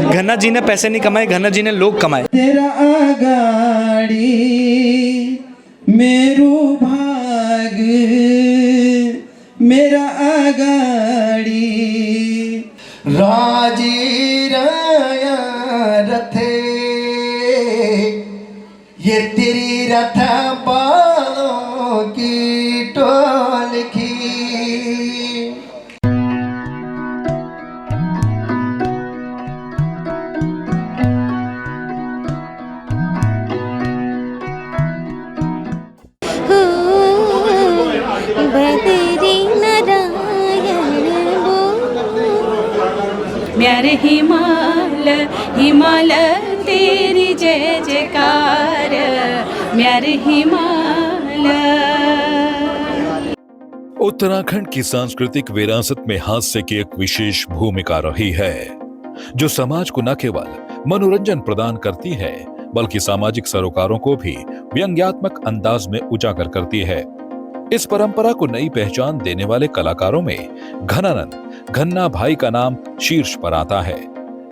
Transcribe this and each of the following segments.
घन्ना जी ने पैसे नहीं कमाए, घन्ना जी ने लोग कमाए। तेरा आगाड़ी मेरो भाग, मेरा आगाड़ी राजी राया रथे, ये तेरी रथ बालों की टोल की। म्यारे हिमाल हिमाल तेरी जय जयकार, म्यारे हिमाल। उत्तराखंड की सांस्कृतिक विरासत में हास्य की एक विशेष भूमिका रही है, जो समाज को न केवल मनोरंजन प्रदान करती है बल्कि सामाजिक सरोकारों को भी व्यंग्यात्मक अंदाज में उजागर करती है। इस परंपरा को नई पहचान देने वाले कलाकारों में घनानंद घन्ना भाई का नाम शीर्ष पर आता है।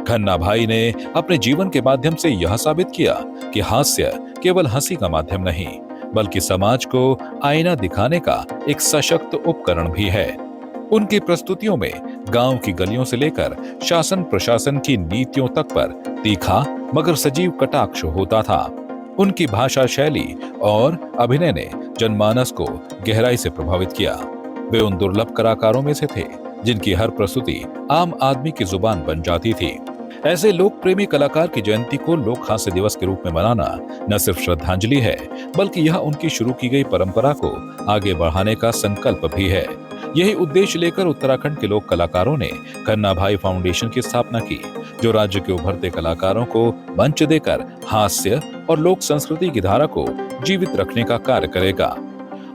घन्ना भाई ने अपने जीवन के माध्यम से यह साबित किया कि हास्य केवल हंसी का माध्यम नहीं बल्कि समाज को आईना दिखाने का एक सशक्त उपकरण भी है। उनकी प्रस्तुतियों में गांव की गलियों से लेकर शासन प्रशासन की नीतियों तक पर तीखा मगर सजीव कटाक्ष होता था। उनकी भाषा शैली और अभिनय ने जनमानस को गहराई से प्रभावित किया। वे उन दुर्लभ कलाकारों में से थे जिनकी हर प्रस्तुति आम आदमी की जुबान बन जाती थी। ऐसे लोक प्रेमी कलाकार की जयंती को लोक हास्य दिवस के रूप में मनाना न सिर्फ श्रद्धांजलि है बल्कि यह उनकी शुरू की गई परंपरा को आगे बढ़ाने का संकल्प भी है। यही उद्देश्य लेकर उत्तराखंड के लोक कलाकारों ने घन्ना भाई फाउंडेशन की स्थापना की, जो राज्य के उभरते कलाकारों को मंच देकर हास्य और लोक संस्कृति की धारा को जीवित रखने का कार्य करेगा।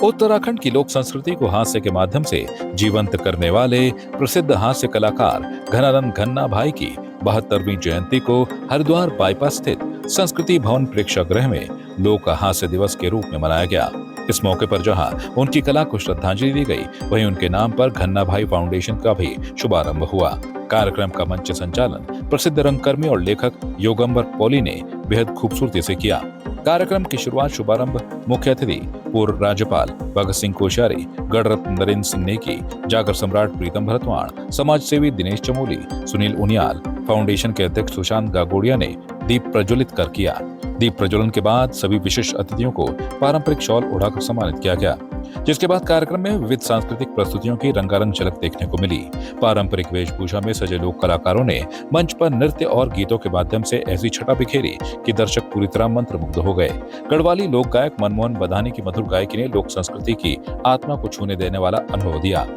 उत्तराखंड की लोक संस्कृति को हास्य के माध्यम से जीवंत करने वाले प्रसिद्ध हास्य कलाकार घनानंद घन्ना भाई की 72वीं जयंती को हरिद्वार बाईपास स्थित संस्कृति भवन प्रेक्षागृह में लोक हास्य दिवस के रूप में मनाया गया। इस मौके पर जहां उनकी कला को श्रद्धांजलि दी गई, वहीं उनके नाम पर घन्ना भाई फाउंडेशन का भी शुभारंभ हुआ। कार्यक्रम का मंच संचालन प्रसिद्ध रंगकर्मी और लेखक योगंबर पॉली ने बेहद खूबसूरती से किया। कार्यक्रम की शुभारंभ मुख्य अतिथि पूर्व राज्यपाल भगत सिंह कोश्यारी, गणरत्न नरेंद्र सिंह नेगी, जागर सम्राट प्रीतम भरतवाण, समाज सेवी दिनेश चमोली, सुनील उनियाल, फाउंडेशन के अध्यक्ष सुशांत गागोड़िया ने दीप प्रज्वलित कर किया। दीप प्रज्वलन के बाद सभी विशिष्ट अतिथियों को पारंपरिक शॉल उड़ाकर सम्मानित किया गया, जिसके बाद कार्यक्रम में विविध सांस्कृतिक प्रस्तुतियों की रंगारंग झलक देखने को मिली। पारंपरिक वेशभूषा में सजे लोक कलाकारों ने मंच पर नृत्य और गीतों के माध्यम से ऐसी छटा बिखेरी कि दर्शक पूरी तरह मंत्रमुग्ध हो गए। गढ़वाली लोक गायक मनमोहन बधानी की मधुर गायकी ने लोक संस्कृति की आत्मा को छूने देने वाला अनुभव दिया।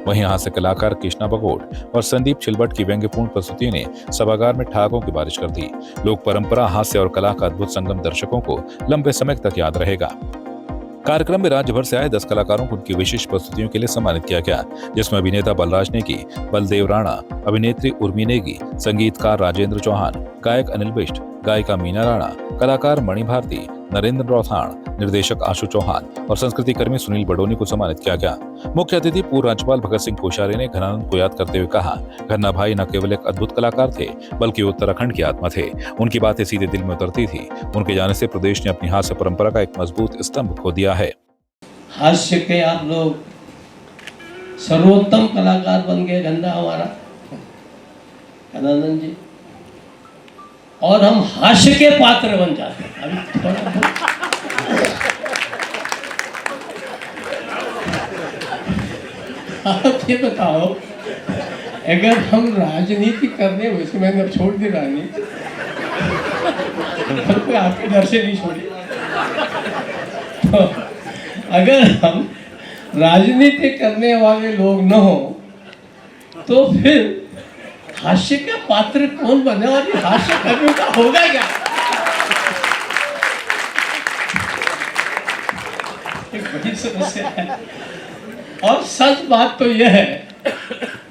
वहीं हास्य कलाकार कृष्णा बगोड़ और संदीप छिलबट की व्यंग्यपूर्ण प्रस्तुति ने सभागार में ठहाकों की बारिश कर दी। लोक परंपरा, हास्य और कला का अद्भुत संगम दर्शकों को लंबे समय तक याद रहेगा। कार्यक्रम में राज्य भर से आए 10 कलाकारों को उनकी विशिष्ट प्रस्तुतियों के लिए सम्मानित किया गया, जिसमें अभिनेता बलराज नेगी, बलदेव राणा, अभिनेत्री उर्मी नेगी, संगीतकार राजेंद्र चौहान, गायक अनिल बिष्ट, गायिका मीना राणा, कलाकार मणि भारती, नरेंद्र रौथाण, निर्देशक आशु चौहान और संस्कृति कर्मी सुनील बडोनी को सम्मानित किया गया। मुख्य अतिथि पूर्व राज्यपाल भगत सिंह कोश्यारी ने घनानंद को याद करते हुए कहा, घन्ना भाई न केवल एक अद्भुत कलाकार थे बल्कि उत्तराखंड की आत्मा थे। उनकी बातें सीधे दिल में उतरती थी। उनके जाने से प्रदेश ने अपनी हास्य परंपरा का एक मजबूत स्तंभ खो दिया है। हास्य के आप लोग सर्वोत्तम कलाकार बन गए, घन्ना हमारा घनानंद जी, और हम हास्य के पात्र बन जाते हैं। आप ये बताओ, अगर हम राजनीति करने, वैसे मैंने अब छोड़ दी राजनीति, आपके डर से नहीं छोड़ी, तो अगर हम राजनीति करने वाले लोग न हो तो फिर हास्य का पात्र कौन बने और ये हास्य कर्मियों का होगा क्या? एक बड़ी समस्या है। और सच बात तो यह है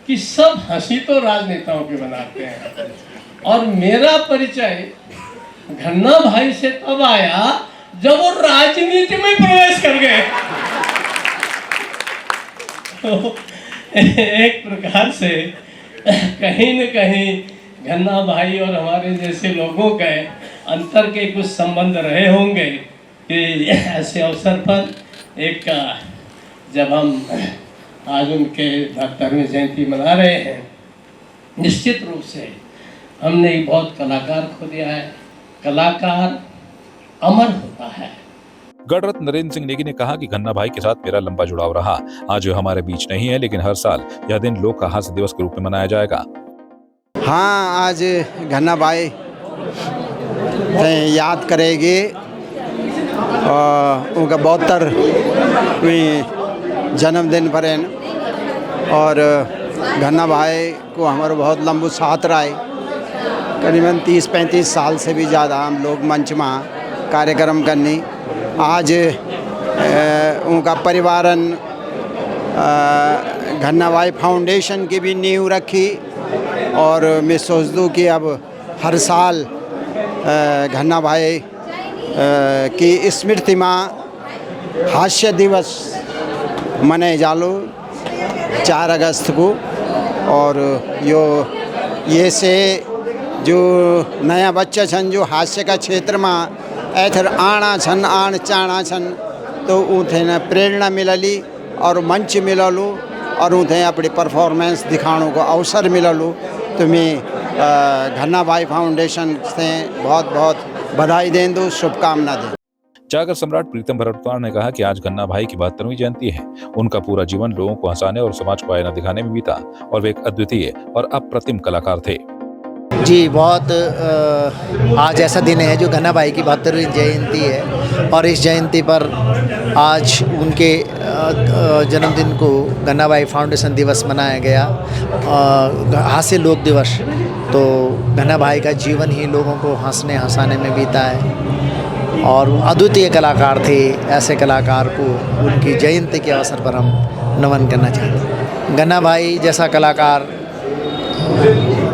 कि सब हंसी तो राजनेताओं के बनाते हैं, और मेरा परिचय घन्ना भाई से तब आया जब वो राजनीति में प्रवेश कर गए। तो एक प्रकार से कहीं न कहीं घन्ना भाई और हमारे जैसे लोगों के अंतर के कुछ संबंध रहे होंगे कि ऐसे अवसर पर एक जब हम आज उनके 72वीं जयंती मना रहे हैं, निश्चित रूप से हमने एक बहुत कलाकार खो दिया है। कलाकार अमर होता है। गणरत्न नरेंद्र सिंह नेगी ने कहा कि घन्ना भाई के साथ मेरा लंबा जुड़ाव रहा। आज वे हमारे बीच नहीं है, लेकिन हर साल यह दिन लोक हास्य दिवस के रूप में मनाया जाएगा। हाँ, आज घन्ना भाई याद करेंगे उनका 72वीं जन्मदिन पर है और घन्ना भाई को हमारा बहुत लंबू साथ रहा है। करीबन 30-35 साल से भी ज़्यादा हम लोग मंच में कार्यक्रम करने। आज उनका परिवारन घन्ना भाई फाउंडेशन की भी नींव रखी और मैं सोच दूँ कि अब हर साल घन्ना भाई की स्मृति में हास्य दिवस मनाए जालो 4 अगस्त को। और ये से जो नया बच्चा छन जो हास्य का क्षेत्र में ऐथर आना छन आण चाणा छन तो उन्हें न प्रेरणा मिलली और मंच मिललू और उन्हें अपनी परफॉर्मेंस दिखाने को अवसर मिललू। तो मैं घन्ना भाई फाउंडेशन से बहुत बहुत बधाई दें दूँ, शुभकामना दें। जागर सम्राट प्रीतम भरद्वाज ने कहा कि आज घन्ना भाई की 72वीं जयंती है। उनका पूरा जीवन लोगों को हंसाने और समाज को आईना दिखाने में बीता और वे एक अद्वितीय और अप्रतिम कलाकार थे। जी, बहुत आज ऐसा दिन है जो घन्ना भाई की 72वीं जयंती है और इस जयंती पर आज उनके जन्मदिन को घन्ना भाई फाउंडेशन दिवस मनाया गया, हास्य लोक दिवस। तो घन्ना भाई का जीवन ही लोगों को हंसने हंसाने में बीता है और वो अद्वितीय कलाकार थे। ऐसे कलाकार को उनकी जयंती के अवसर पर हम नमन करना चाहते हैं। घन्ना भाई जैसा कलाकार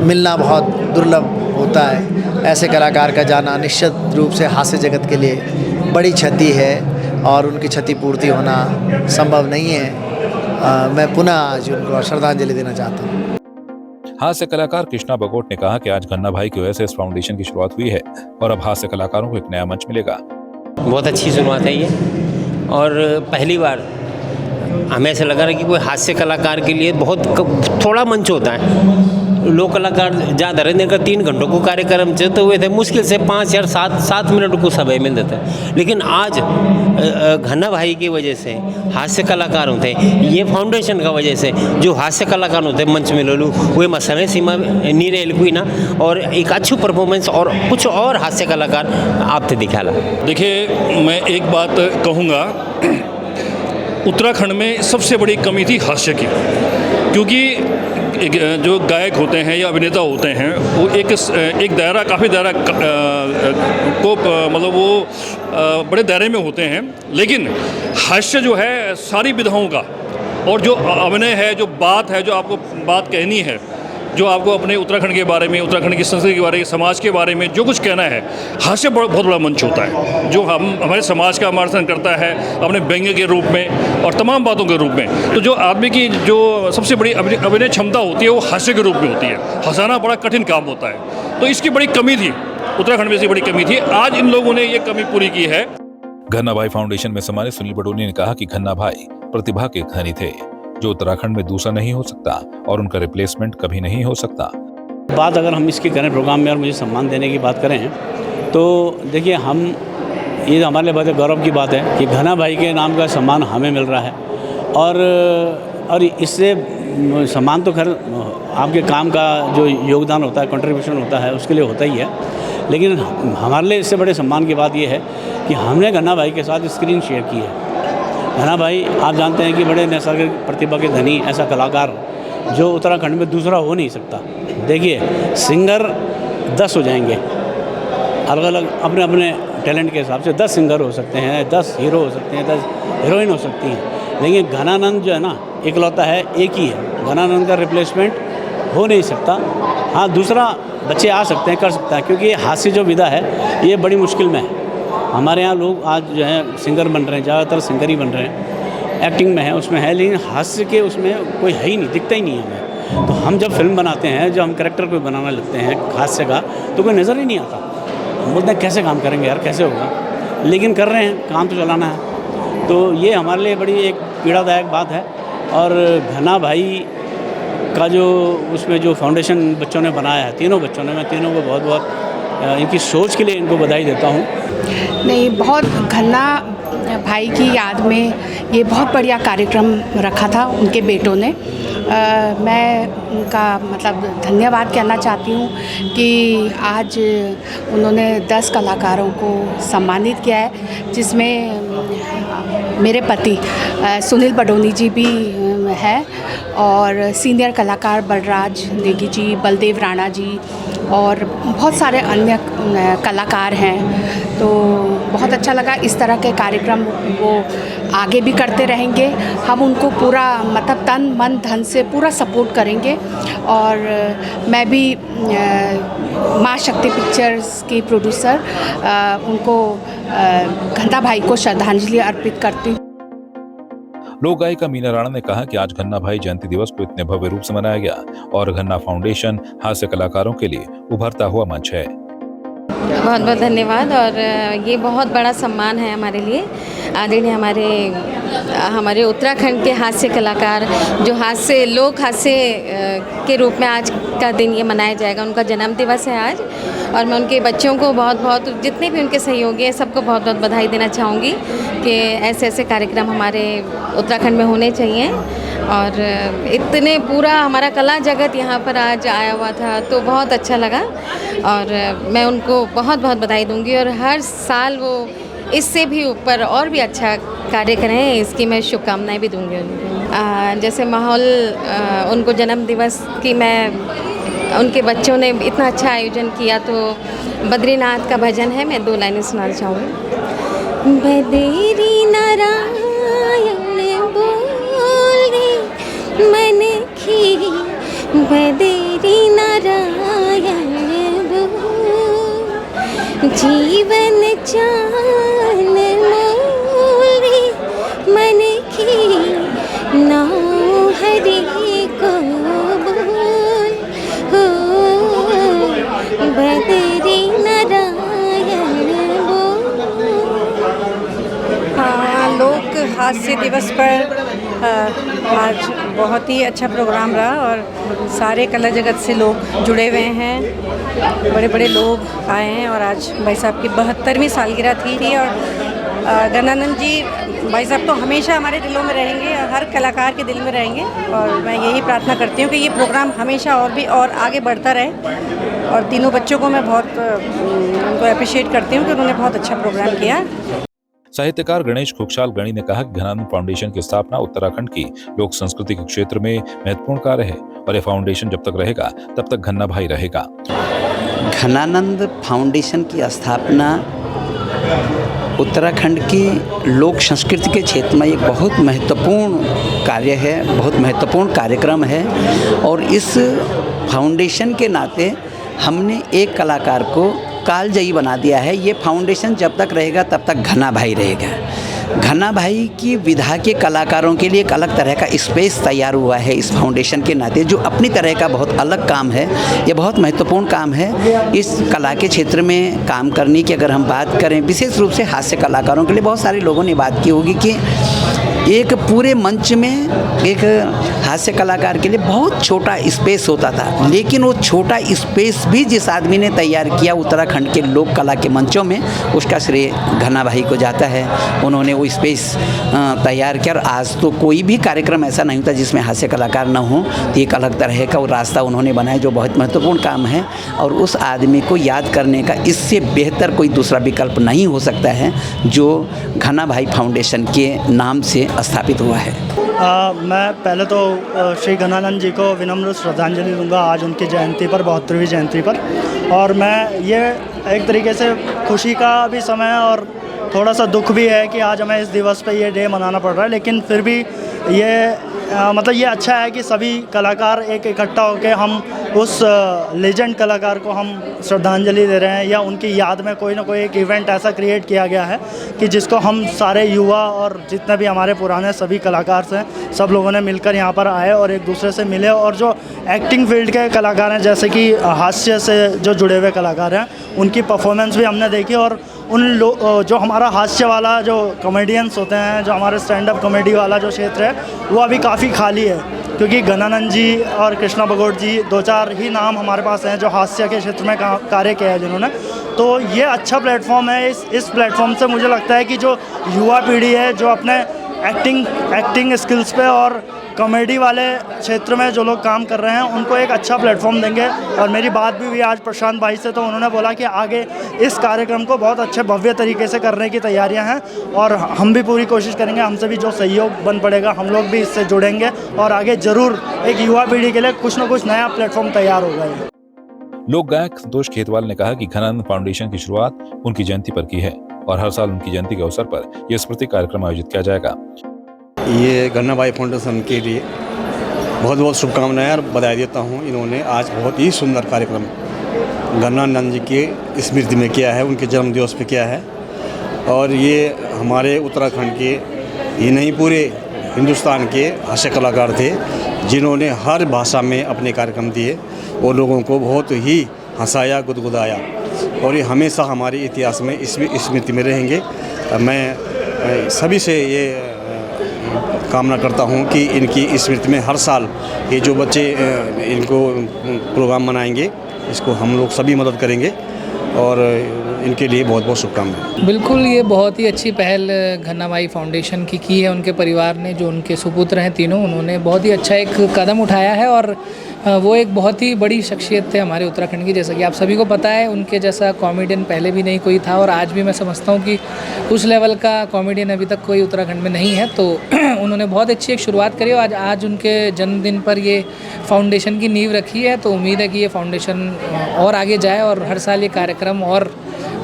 मिलना बहुत दुर्लभ होता है। ऐसे कलाकार का जाना निश्चित रूप से हास्य जगत के लिए बड़ी क्षति है और उनकी क्षतिपूर्ति होना संभव नहीं है। मैं पुनः आज उनको श्रद्धांजलि देना चाहता हूँ। हास्य कलाकार कृष्णा बगोट ने कहा कि आज घन्ना भाई की वजह से इस फाउंडेशन की शुरुआत हुई है और अब हास्य कलाकारों को एक नया मंच मिलेगा। बहुत अच्छी शुरुआत है ये और पहली बार हमें ऐसा लगा रहा कि कोई हास्य कलाकार के लिए बहुत थोड़ा मंच होता है। लोक कलाकार ज़्यादा रहने का 3 घंटों को कार्यक्रम चलते हुए थे, मुश्किल से 5 या 7 मिनट को समय मिल देता है। लेकिन आज घन्ना भाई की वजह से हास्य कलाकार होते हैं, ये फाउंडेशन का वजह से जो हास्य कलाकार होते हैं मंच में लोलू वे में समय सीमा नहीं रहे कोई ना और एक अच्छी परफॉर्मेंस और कुछ और हास्य कलाकार आपसे दिखाला। देखिए, मैं एक बात कहूँगा, उत्तराखंड में सबसे बड़ी कमी थी हास्य की, क्योंकि जो गायक होते हैं या अभिनेता होते हैं वो एक दायरा काफ़ी दायरा को मतलब वो बड़े दायरे में होते हैं। लेकिन हास्य जो है सारी विधाओं का और जो अभिनय है, जो बात है, जो आपको बात कहनी है, जो आपको अपने उत्तराखंड के बारे में, उत्तराखंड की संस्कृति के बारे में, समाज के बारे में जो कुछ कहना है, हास्य बहुत बड़ा मंच होता है जो हमारे समाज का समर्थन करता है अपने व्यंग्य के रूप में और तमाम बातों के रूप में। तो जो आदमी की जो सबसे बड़ी अभिनय क्षमता होती है वो हास्य के रूप में होती है। हंसाना बड़ा कठिन काम होता है, तो इसकी बड़ी कमी थी, उत्तराखंड में इसकी बड़ी कमी थी। आज इन लोगों ने ये कमी पूरी की है। घन्ना भाई फाउंडेशन में सम्मानित सुनील बडोनी ने कहा कि घन्ना भाई प्रतिभा के धनी थे जो उत्तराखंड में दूसरा नहीं हो सकता और उनका रिप्लेसमेंट कभी नहीं हो सकता। बात अगर हम इसकी करें प्रोग्राम में और मुझे सम्मान देने की बात करें तो देखिए, हम ये हमारे लिए बहुत गौरव की बात है कि घन्ना भाई के नाम का सम्मान हमें मिल रहा है और इससे सम्मान तो खैर आपके काम का जो योगदान होता है, कंट्रीब्यूशन होता है, उसके लिए होता ही है। लेकिन हमारे लिए इससे बड़े सम्मान की बात यह है कि हमने घन्ना भाई के साथ स्क्रीन शेयर की है। घन्ना भाई आप जानते हैं कि बड़े नैसर्गिक प्रतिभा के धनी ऐसा कलाकार जो उत्तराखंड में दूसरा हो नहीं सकता। देखिए, सिंगर 10 हो जाएंगे, अलग अलग अपने अपने टैलेंट के हिसाब से 10 सिंगर हो सकते हैं, 10 हीरो हो सकते हैं, 10 हीरोइन हो सकती हैं। लेकिन घनानंद जो है ना, इकलौता है, एक ही है। घनानंद का रिप्लेसमेंट हो नहीं सकता। हाँ, दूसरा बच्चे आ सकते हैं, कर सकता है, क्योंकि ये हास्य जो विधा है ये बड़ी मुश्किल में है। हमारे यहाँ लोग आज जो है सिंगर बन रहे हैं, ज़्यादातर सिंगर ही बन रहे हैं, एक्टिंग में है, उसमें है, लेकिन हास्य के उसमें कोई है ही नहीं, दिखता ही नहीं है हमें। तो हम जब फिल्म बनाते हैं, जब हम कैरेक्टर को बनाना लगते हैं हास्य का, तो कोई नज़र ही नहीं आता। हम बोलते हैं कैसे काम करेंगे यार, कैसे होगा, लेकिन कर रहे हैं, काम तो चलाना है। तो ये हमारे लिए बड़ी एक पीड़ादायक बात है। और घना भाई का जो उसमें जो फाउंडेशन बच्चों ने बनाया है, तीनों बच्चों ने, मैं तीनों को बहुत बहुत इनकी सोच के लिए इनको बधाई देता हूँ। नहीं, बहुत घना भाई की याद में ये बहुत बढ़िया कार्यक्रम रखा था उनके बेटों ने। मैं उनका मतलब धन्यवाद कहना चाहती हूँ कि आज उन्होंने 10 कलाकारों को सम्मानित किया है, जिसमें मेरे पति सुनील बडोनी जी भी हैं और सीनियर कलाकार बलराज नेगी जी, बलदेव राणा जी और बहुत सारे अन्य कलाकार हैं। तो बहुत अच्छा लगा। इस तरह के कार्यक्रम वो आगे भी करते रहेंगे। हम उनको पूरा मतलब तन मन धन से पूरा सपोर्ट करेंगे। और मैं भी माँ शक्ति पिक्चर्स की प्रोड्यूसर उनको घना भाई को श्रद्धांजलि अर्पित करती हूँ। लोक गायिका मीना राणा ने कहा कि आज घन्ना भाई जयंती दिवस को इतने भव्य रूप से मनाया गया और घन्ना फाउंडेशन हास्य कलाकारों के लिए उभरता हुआ मंच है। बहुत बहुत धन्यवाद। और ये बहुत बड़ा सम्मान है हमारे लिए। आदरणीय हमारे उत्तराखंड के हास्य कलाकार जो लोक हास्य के रूप में आज का दिन ये मनाया जाएगा, उनका जन्म दिवस है आज। और मैं उनके बच्चों को बहुत बहुत, जितने भी उनके सहयोगी हैं, सबको बहुत बहुत बधाई देना चाहूँगी कि ऐसे ऐसे कार्यक्रम हमारे उत्तराखंड में होने चाहिए। और इतने पूरा हमारा कला जगत यहाँ पर आज आया हुआ था, तो बहुत अच्छा लगा। और मैं उनको बहुत बहुत बधाई दूँगी और हर साल वो इससे भी ऊपर और भी अच्छा कार्य करें, इसकी मैं शुभकामनाएं भी दूँगी उनको। जैसे माहौल उनको जन्म दिवस की उनके बच्चों ने इतना अच्छा आयोजन किया, तो बद्रीनाथ का भजन है, मैं 2 लाइनें सुनाना चाहूँगी। बद्री नारायण बोले मन की, बद्री नारायण बोल जीवन चान मोरे मन की, नाम हरि को बोल हो, बद्री नारायण बोल। लोक हास्य दिवस पर आज बहुत ही अच्छा प्रोग्राम रहा और सारे कला जगत से लोग जुड़े हुए हैं, बड़े बड़े लोग आए हैं। और आज भाई साहब की 72वीं सालगिरह थी और गणानंद जी भाई साहब तो हमेशा हमारे दिलों में रहेंगे और हर कलाकार के दिल में रहेंगे। और मैं यही प्रार्थना करती हूँ कि ये प्रोग्राम हमेशा और आगे बढ़ता रहे। और तीनों बच्चों को मैं बहुत उनको अप्रिशिएट करती हूँ कि उन्होंने बहुत अच्छा प्रोग्राम किया। साहित्यकार गणेश खुकशाल गणी ने कहा कि घनानंद फाउंडेशन की स्थापना उत्तराखंड की लोक संस्कृति के क्षेत्र में महत्वपूर्ण कार्य है और यह फाउंडेशन जब तक रहेगा तब तक घन्ना भाई रहेगा। घनानंद फाउंडेशन की स्थापना उत्तराखंड की लोक संस्कृति के क्षेत्र में एक बहुत महत्वपूर्ण कार्य है, बहुत महत्वपूर्ण कार्यक्रम है। और इस फाउंडेशन के नाते हमने एक कलाकार को कालजयी बना दिया है। ये फाउंडेशन जब तक रहेगा तब तक घना भाई रहेगा। घना भाई की विधा के कलाकारों के लिए एक अलग तरह का स्पेस तैयार हुआ है इस फाउंडेशन के नाते, जो अपनी तरह का बहुत अलग काम है। ये बहुत महत्वपूर्ण काम है। इस कला के क्षेत्र में काम करने की अगर हम बात करें, विशेष रूप से हास्य कलाकारों के लिए, बहुत सारे लोगों ने बात की होगी कि एक पूरे मंच में एक हास्य कलाकार के लिए बहुत छोटा स्पेस होता था, लेकिन वो छोटा स्पेस भी जिस आदमी ने तैयार किया उत्तराखंड के लोक कला के मंचों में, उसका श्रेय घना भाई को जाता है। उन्होंने वो स्पेस तैयार किया और आज तो कोई भी कार्यक्रम ऐसा नहीं होता जिसमें हास्य कलाकार ना हो। तो एक अलग तरह का वो रास्ता उन्होंने बनाया जो बहुत महत्वपूर्ण काम है। और उस आदमी को याद करने का इससे बेहतर कोई दूसरा विकल्प नहीं हो सकता है जो घना भाई फाउंडेशन के नाम से स्थापित हुआ है। मैं पहले तो श्री घनानंद जी को विनम्र श्रद्धांजलि दूंगा आज उनकी जयंती पर, 72वीं जयंती पर। और मैं ये एक तरीके से खुशी का भी समय है और थोड़ा सा दुख भी है कि आज हमें इस दिवस पे ये डे मनाना पड़ रहा है, लेकिन फिर भी ये मतलब ये अच्छा है कि सभी कलाकार एक इकट्ठा होकर हम उस लेजेंड कलाकार को हम श्रद्धांजलि दे रहे हैं, या उनकी याद में कोई ना कोई एक इवेंट ऐसा क्रिएट किया गया है कि जिसको हम सारे युवा और जितने भी हमारे पुराने सभी कलाकार हैं, सब लोगों ने मिलकर यहाँ पर आए और एक दूसरे से मिले। और जो एक्टिंग फील्ड के कलाकार हैं, जैसे कि हास्य से जो जुड़े हुए कलाकार हैं, उनकी परफॉर्मेंस भी हमने देखी। और उन जो हमारा हास्य वाला जो कॉमेडियंस होते हैं, जो हमारे स्टैंड अप कॉमेडी वाला जो क्षेत्र है, वो अभी काफ़ी खाली है, क्योंकि गणानंद जी और कृष्णा भगोट जी 2-4 ही नाम हमारे पास हैं जो हास्य के क्षेत्र में कार्य किया है जिन्होंने। तो ये अच्छा प्लेटफॉर्म है। इस प्लेटफॉर्म से मुझे लगता है कि जो युवा पीढ़ी है, जो अपने एक्टिंग स्किल्स पे और कॉमेडी वाले क्षेत्र में जो लोग काम कर रहे हैं, उनको एक अच्छा प्लेटफॉर्म देंगे। और मेरी बात भी हुई आज प्रशांत भाई से, तो उन्होंने बोला कि आगे इस कार्यक्रम को बहुत अच्छे भव्य तरीके से करने की तैयारियां हैं, और हम भी पूरी कोशिश करेंगे, हमसे भी जो सहयोग बन पड़ेगा हम लोग भी इससे जुड़ेंगे, और आगे ज़रूर एक युवा पीढ़ी के लिए कुछ न कुछ नया प्लेटफॉर्म तैयार होगा। ये लोक गायक संतोष खेतवाल ने कहा कि घनानंद फाउंडेशन की शुरुआत उनकी जयंती पर की है और हर साल उनकी जयंती के अवसर पर यह स्मृति कार्यक्रम आयोजित किया जाएगा। ये गन्ना भाई फाउंडेशन के लिए बहुत बहुत शुभकामनाएं और बधाई देता हूँ। इन्होंने आज बहुत ही सुंदर कार्यक्रम गणानंद जी के स्मृति में किया है, उनके जन्म दिवस पे किया है। और ये हमारे उत्तराखंड के ये नहीं पूरे हिंदुस्तान के हास्य कलाकार थे, जिन्होंने हर भाषा में अपने कार्यक्रम दिए और लोगों को बहुत ही हंसाया, गुदगुदाया, और ये हमेशा हमारे इतिहास में स्मृति में रहेंगे। मैं सभी से ये कामना करता हूं कि इनकी स्मृति में हर साल ये जो बच्चे इनको प्रोग्राम मनाएंगे, इसको हम लोग सभी मदद करेंगे, और इनके लिए बहुत बहुत शुभकामनाएं। बिल्कुल, ये बहुत ही अच्छी पहल गन्ना भाई फाउंडेशन की है उनके परिवार ने, जो उनके सुपुत्र हैं तीनों, उन्होंने बहुत ही अच्छा एक कदम उठाया है। और वो एक बहुत ही बड़ी शख्सियत थे हमारे उत्तराखंड की, जैसा कि आप सभी को पता है। उनके जैसा कॉमेडियन पहले भी नहीं कोई था, और आज भी मैं समझता हूँ कि उस लेवल का कॉमेडियन अभी तक कोई उत्तराखंड में नहीं है। तो उन्होंने बहुत अच्छी एक शुरुआत करी, और आज उनके जन्मदिन पर ये फाउंडेशन की नींव रखी है। तो उम्मीद है कि ये फाउंडेशन और आगे जाए और हर साल ये कार्यक्रम और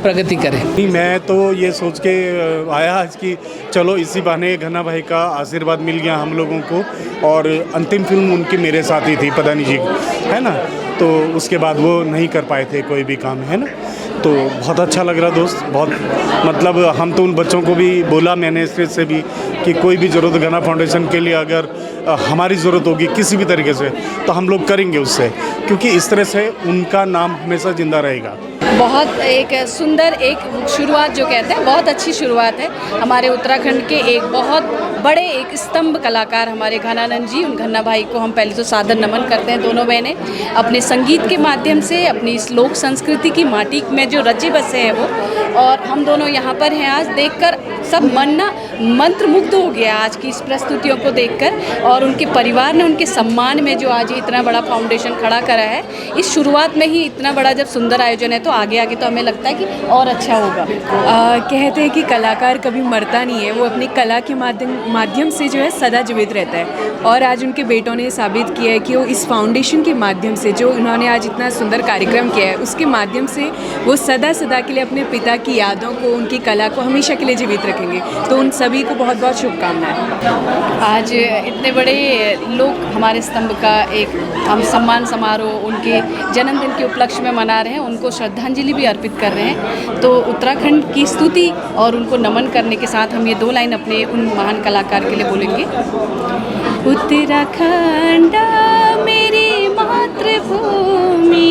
प्रगति करे। मैं तो ये सोच के आया आज कि चलो इसी बहाने गन्ना भाई का आशीर्वाद मिल गया हम लोगों को, और अंतिम फिल्म उनकी मेरे साथ ही थी पदानी जी, है ना। तो उसके बाद वो नहीं कर पाए थे कोई भी काम, है ना। तो बहुत अच्छा लग रहा दोस्त, बहुत मतलब हम तो उन बच्चों को भी बोला मैंने स्टेज से भी कि कोई भी ज़रूरत गन्ना फाउंडेशन के लिए अगर हमारी ज़रूरत होगी किसी भी तरीके से, तो हम लोग करेंगे उससे, क्योंकि इस तरह से उनका नाम हमेशा ज़िंदा रहेगा। बहुत एक सुंदर एक शुरुआत जो कहते हैं, बहुत अच्छी शुरुआत है हमारे उत्तराखंड के एक बहुत बड़े एक स्तंभ कलाकार हमारे गणानंद जी। उन गन्ना भाई को हम पहले तो सादर नमन करते हैं। दोनों बहनें अपने संगीत के माध्यम से अपनी इस लोक संस्कृति की माटी में जो रचे बसे हैं वो, और हम दोनों यहाँ पर हैं आज। देखकर सब मन ना मंत्रमुग्ध हो गया आज की इस प्रस्तुतियों को देखकर, और उनके परिवार ने उनके सम्मान में जो आज इतना बड़ा फाउंडेशन खड़ा करा है। इस शुरुआत में ही इतना बड़ा जब सुंदर आयोजन है, तो आगे तो हमें लगता है कि और अच्छा होगा। कहते हैं कि कलाकार कभी मरता नहीं है, वो अपनी कला के माध्यम से जो है सदा जीवित रहता है। और आज उनके बेटों ने साबित किया है कि वो इस फाउंडेशन के माध्यम से, जो उन्होंने आज इतना सुंदर कार्यक्रम किया है, उसके माध्यम से वो सदा सदा के लिए अपने पिता की यादों को, उनकी कला को हमेशा के लिए जीवित रखेंगे। तो उन सभी को बहुत बहुत शुभकामनाएं। आज इतने बड़े लोग हमारे स्तंभ का एक हम सम्मान समारोह उनके जन्मदिन के उपलक्ष्य में मना रहे हैं, उनको श्रद्धांजलि भी अर्पित कर रहे हैं। तो उत्तराखंड की स्तुति और उनको नमन करने के साथ हम ये 2 लाइन अपने उन महान कलाकार के लिए बोलेंगे। उत्तराखंड मेरी मातृभूमि,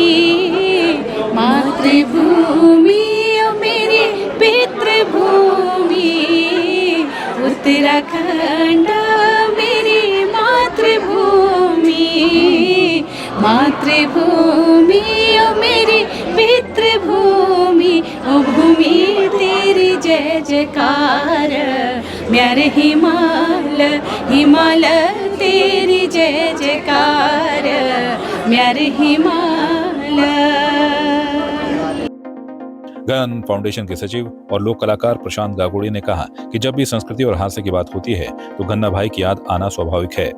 मातृभूमि ओ मेरी पितृभूमि। उत्तराखंड मेरी मातृभूमि, मातृभूमि ओ मेरी पितृभूमि। ओ भूमि तेरी जय जयकार, म्यारे हिमाल हिमाल तेरी जय जयकार, म्यारे हिमाल। गन फाउंडेशन के सचिव और लोक कलाकार प्रशांत गागुड़ी ने कहा कि जब भी संस्कृति और हास्य की बात होती है तो गन्ना भाई की याद आना स्वाभाविक है।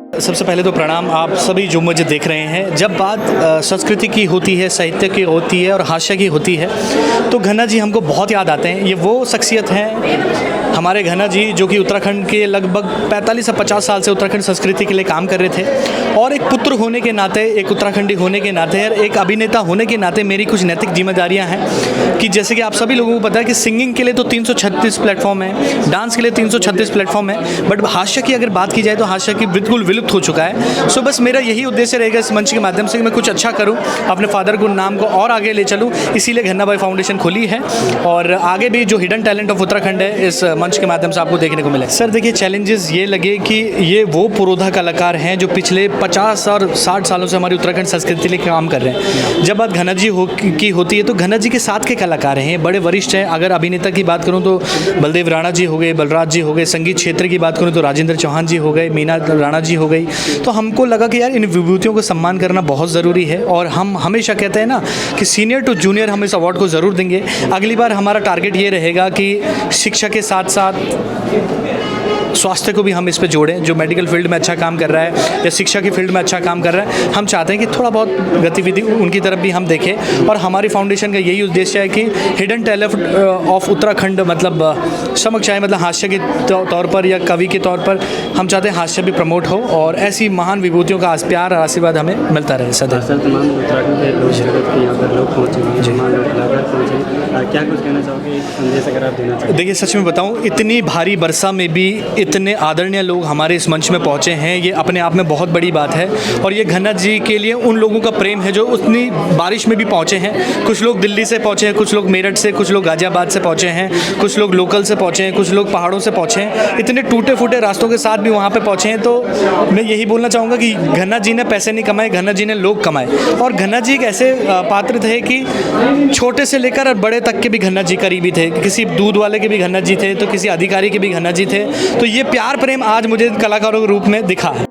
सबसे पहले तो प्रणाम आप सभी जो मुझे देख रहे हैं। जब बात संस्कृति की होती है, साहित्य की होती है और हास्य की होती है तो घना जी हमको बहुत याद आते हैं। ये वो शख्सियत हैं हमारे घना जी जो कि उत्तराखंड के लगभग 45 से 50 साल से उत्तराखंड संस्कृति के लिए काम कर रहे थे और एक पुत्र होने के नाते, एक उत्तराखंडी होने के नाते और एक अभिनेता होने के नाते मेरी कुछ नैतिक जिम्मेदारियां हैं कि जैसे कि आप सभी लोगों को पता है कि सिंगिंग के लिए तो 336 प्लेटफॉर्म है, डांस के लिए 336 प्लेटफॉर्म है, बट हास्य की अगर बात की जाए तो हास्य की बिल्कुल विलुप्त हो चुका है। सो बस मेरा यही उद्देश्य रहेगा इस मंच के माध्यम से कि मैं कुछ अच्छा करूँ, अपने फादर को नाम को और आगे ले चलूँ, इसीलिए घन्ना भाई फाउंडेशन खोली है और आगे भी जो हिडन टैलेंट ऑफ उत्तराखंड है इस मंच के माध्यम से आपको देखने को मिले। सर देखिए चैलेंजेस ये लगे कि ये वो पुरोधा कलाकार हैं जो पिछले 50 और 60 सालों से हमारी उत्तराखंड संस्कृति के लिए काम कर रहे हैं। जब बात घना जी की होती है तो घना जी के साथ के कलाकार हैं, बड़े वरिष्ठ हैं। अगर अभिनेता की बात करूँ तो बलदेव राणा जी हो गए, बलराज जी हो गए, संगीत क्षेत्र की बात करूँ तो राजेंद्र चौहान जी हो गए, मीना राणा जी हो गई। तो हमको लगा कि यार इन विभूतियों को सम्मान करना बहुत ज़रूरी है और हम हमेशा कहते हैं ना कि सीनियर टू जूनियर हम इस अवार्ड को ज़रूर देंगे। अगली बार हमारा टारगेट ये रहेगा कि शिक्षा के साथ साथ स्वास्थ्य को भी हम इस पे जोड़ें। जो मेडिकल फील्ड में अच्छा काम कर रहा है या शिक्षा की फील्ड में अच्छा काम कर रहा है, हम चाहते हैं कि थोड़ा बहुत गतिविधि उनकी तरफ भी हम देखें और हमारी फाउंडेशन का यही उद्देश्य है कि हिडन टैलेंट ऑफ उत्तराखंड मतलब समक्ष आए, मतलब हास्य के तौर पर या कवि के तौर पर हम चाहते हैं हास्य भी प्रमोट हो और ऐसी महान विभूतियों का प्यार और आशीर्वाद हमें मिलता रहे सदैव। क्या कुछ कहना चाहोगे, संदेश अगर आप देना चाहें? देखिए सच में बताऊं, इतनी भारी बरसा में भी इतने आदरणीय लोग हमारे इस मंच में पहुंचे हैं, ये अपने आप में बहुत बड़ी बात है और ये घना जी के लिए उन लोगों का प्रेम है जो उतनी बारिश में भी पहुंचे हैं। कुछ लोग दिल्ली से पहुंचे हैं, कुछ लोग मेरठ से, कुछ लोग गाजियाबाद से पहुंचे हैं, कुछ लोग लोकल से पहुंचे हैं, कुछ लोग पहाड़ों से पहुंचे हैं, इतने टूटे फूटे रास्तों के साथ भी वहाँ पर पहुँचे हैं। तो मैं यही बोलना चाहूँगा कि घना जी ने पैसे नहीं कमाए, घना जी ने लोग कमाए और घना जी एक ऐसे पात्र थे कि छोटे से लेकर बड़े तक के भी घना जी करीबी थे। किसी दूध वाले के भी घना जी थे तो किसी अधिकारी के भी घना जी थे। तो ये प्यार प्रेम आज मुझे कलाकारों के रूप में दिखा है।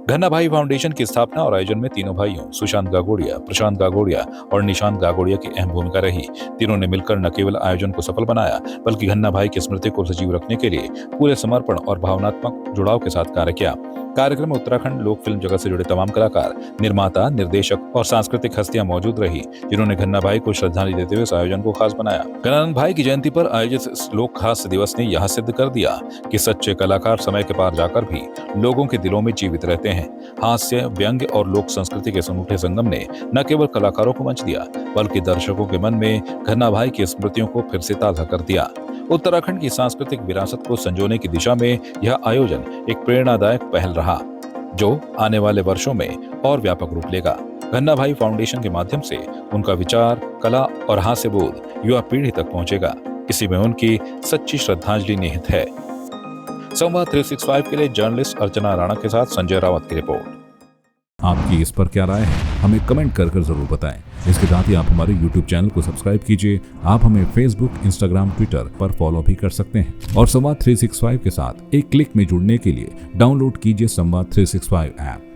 घना भाई फाउंडेशन की स्थापना और आयोजन में तीनों भाइयों सुशांत गागोड़िया, प्रशांत गागोड़िया और निशांत गागोड़िया की अहम भूमिका रही। तीनों ने मिलकर न केवल आयोजन को सफल बनाया बल्कि घना भाई की स्मृति को सजीव रखने के लिए पूरे समर्पण और भावनात्मक जुड़ाव के साथ कार्य किया। कार्यक्रम में उत्तराखंड लोक फिल्म जगत से जुड़े तमाम कलाकार, निर्माता, निर्देशक और सांस्कृतिक हस्तियां मौजूद रही, जिन्होंने घना भाई को श्रद्धांजलि देते हुए इस आयोजन को खास बनाया। घनानंद भाई की जयंती पर आयोजित इस लोक हास्य दिवस ने यह सिद्ध कर दिया कि सच्चे कलाकार समय के पार जाकर भी लोगों के दिलों में जीवित रहते हैं। हास्य, व्यंग्य और लोक संस्कृति के अनूठे संगम ने न केवल कलाकारों को मंच दिया बल्कि दर्शकों के मन में घना भाई की स्मृतियों को फिर से ताजा कर दिया। उत्तराखंड की सांस्कृतिक विरासत को संजोने की दिशा में यह आयोजन एक प्रेरणादायक पहल रहा जो आने वाले वर्षों में और व्यापक रूप लेगा। घना भाई फाउंडेशन के माध्यम से उनका विचार, कला और हास्य बोध युवा पीढ़ी तक पहुंचेगा। इसी में उनकी सच्ची श्रद्धांजलि निहित है। संवाद 365 के लिए जर्नलिस्ट अर्चना राणा के साथ संजय रावत की रिपोर्ट। आपकी इस पर क्या राय है, हमें कमेंट कर जरूर बताएं। इसके साथ ही आप हमारे YouTube चैनल को सब्सक्राइब कीजिए। आप हमें Facebook, Instagram, Twitter पर फॉलो भी कर सकते हैं और संवाद 365 के साथ एक क्लिक में जुड़ने के लिए डाउनलोड कीजिए संवाद 365 ऐप।